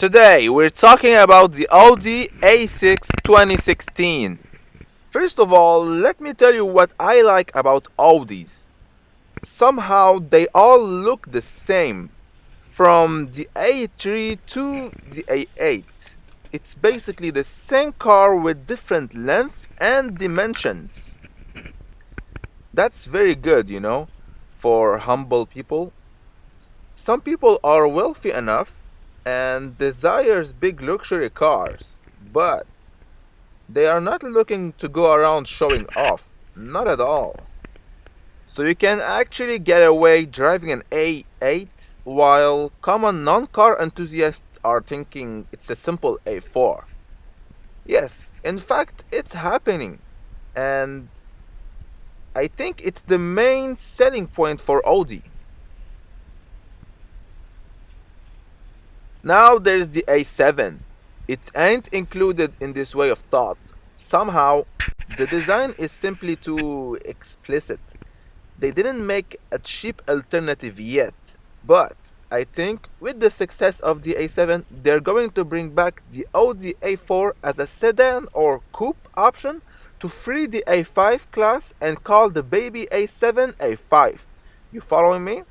Today we're talking about the Audi A6 2016. First of all, let me tell you what I like about Audis. Somehow they all look the same, from the A3 to the A8. It's basically the same car with different length and dimensions. That's very good, for humble people. Some people are wealthy enough and desires big luxury cars, but they are not looking to go around showing off, not at all. So you can actually get away driving an A8 while common non-car enthusiasts are thinking it's a simple A4. Yes, in fact, it's happening, and I think it's the main selling point for Audi. Now there's the A7. It ain't included in this way of thought. Somehow, the design is simply too explicit. They didn't make a cheap alternative yet, but I think with the success of the A7, they're going to bring back the Audi A4 as a sedan or coupe option to free the A5 class and call the baby A7 A5. You following me?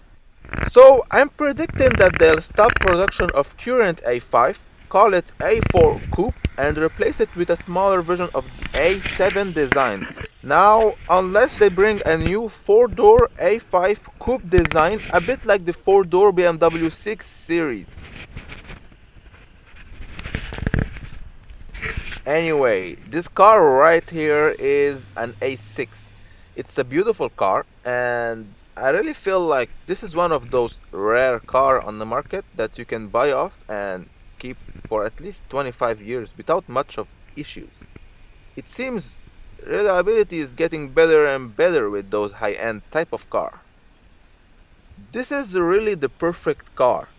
So I'm predicting that they'll stop production of current A5, call it A4 Coupe, and replace it with a smaller version of the A7 design. Now, unless they bring a new 4-door A5 Coupe design, a bit like the 4-door BMW 6 Series. Anyway, this car right here is an A6. It's a beautiful car, and I really feel like this is one of those rare cars on the market that you can buy off and keep for at least 25 years without much of issues. It seems reliability is getting better and better with those high-end type of car. This is really the perfect car.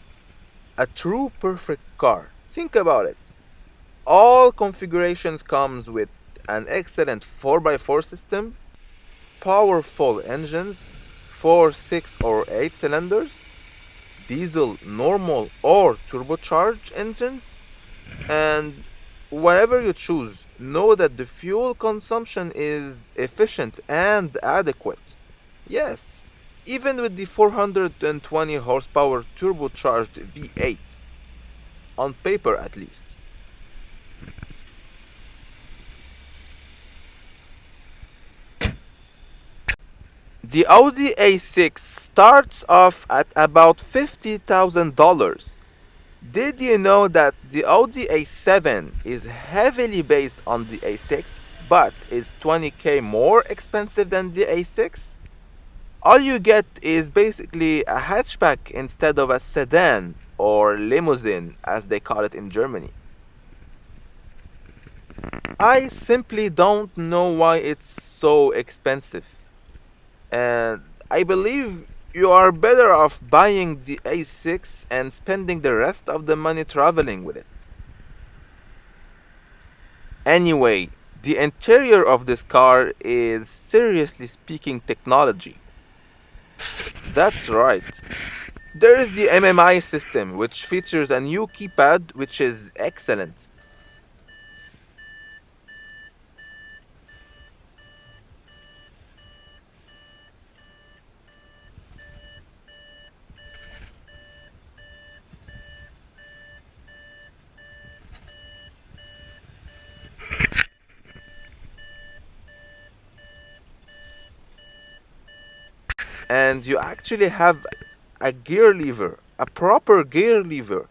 A true perfect car. Think about it. All configurations comes with an excellent 4x4 system, powerful engines, 4, 6 or 8 cylinders, diesel, normal or turbocharged engines, and whatever you choose, know that the fuel consumption is efficient and adequate. Yes, even with the 420 horsepower turbocharged V8, on paper at least. The Audi A6 starts off at about $50,000. Did you know that the Audi A7 is heavily based on the A6 but is 20k more expensive than the A6? All you get is basically a hatchback instead of a sedan or limousine as they call it in Germany. I simply don't know why it's so expensive. And I believe you are better off buying the A6 and spending the rest of the money traveling with it. Anyway, the interior of this car is seriously speaking technology. That's right. There is the MMI system, which features a new keypad which is excellent. And you actually have a gear lever, a proper gear lever.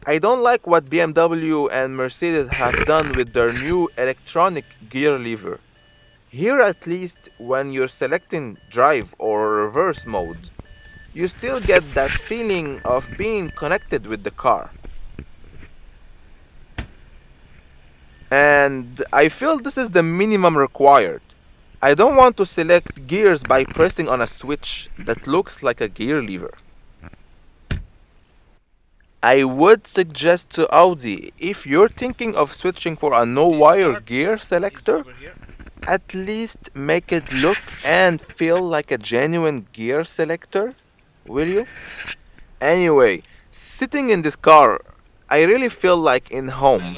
I don't like what BMW and Mercedes have done with their new electronic gear lever. Here at least, when you're selecting drive or reverse mode, you still get that feeling of being connected with the car. And I feel this is the minimum required. I don't want to select gears by pressing on a switch that looks like a gear lever. I would suggest to Audi, if you're thinking of switching for a no-wire gear selector, at least make it look and feel like a genuine gear selector, will you? Anyway, sitting in this car, I really feel like in home.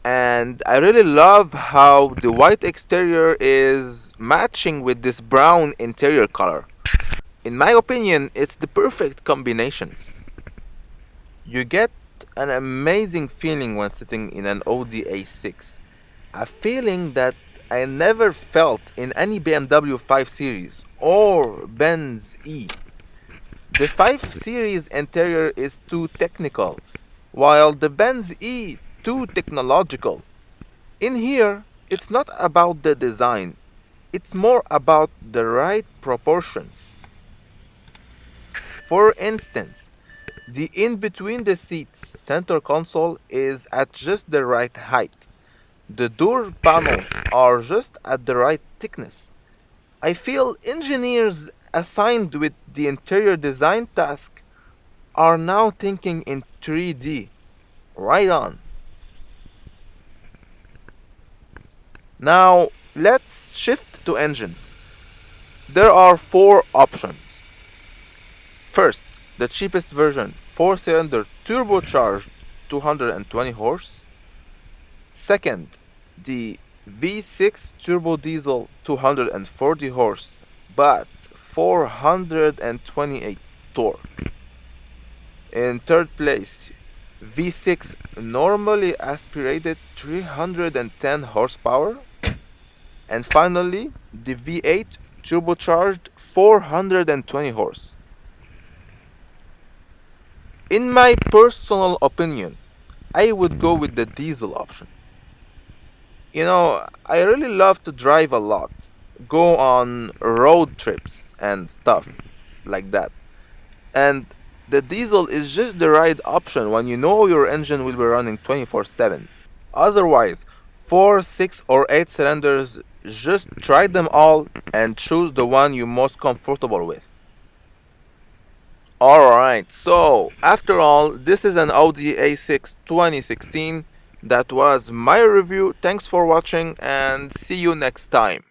And I really love how the white exterior is matching with this brown interior color. In my opinion, it's the perfect combination. You get an amazing feeling when sitting in an Audi A6. A feeling that I never felt in any BMW 5 Series or Benz E. The 5 Series interior is too technical, while the Benz E too technological. In here, it's not about the design, it's more about the right proportions. For instance, the in between the seats center console is at just the right height. The door panels are just at the right thickness. I feel engineers assigned with the interior design task are now thinking in 3D. Right on. Now, let's shift to engines. There are four options. First, the cheapest version, 4-cylinder turbocharged 220 horse. Second, the V6 turbo diesel 240 horse, but 428 torque. In third place, V6 normally aspirated 310 horsepower. And finally, the V8 turbocharged 420 horse. In my personal opinion, I would go with the diesel option. You know, I really love to drive a lot, go on road trips and stuff like that. And the diesel is just the right option when you know your engine will be running 24/7. Otherwise, 4, 6 or 8 cylinders, just try them all and choose the one you're most comfortable with. Alright, so after all, this is an Audi A6 2016. That was my review. Thanks for watching and see you next time.